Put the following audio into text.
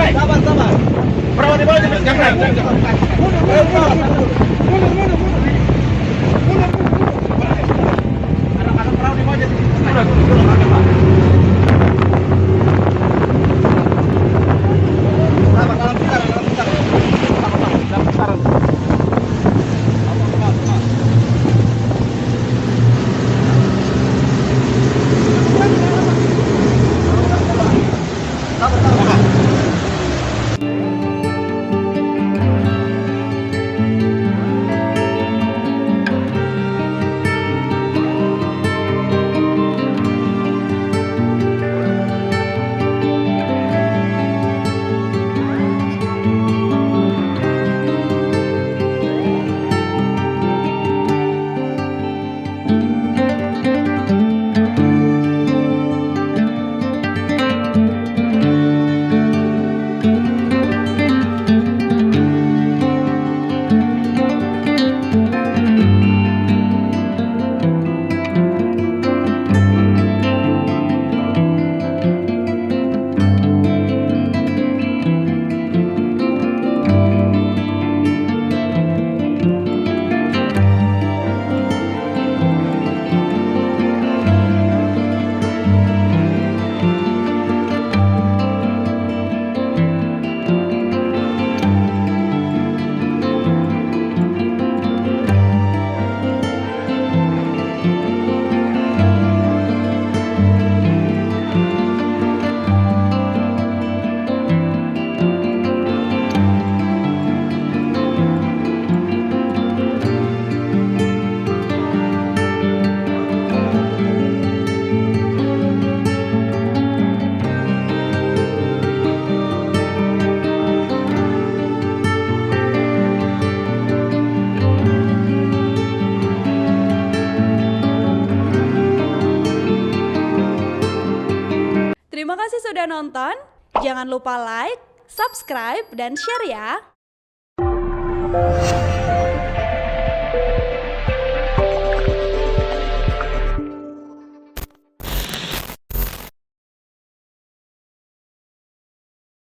Sabar, sabar. Perahu di bawah jangan. Anak-anak perahu di bawah. Sabar, dalam putaran, dalam putaran. Dalam putaran. Sabar, sabar. Terima kasih sudah nonton. Jangan lupa like, subscribe, dan share ya.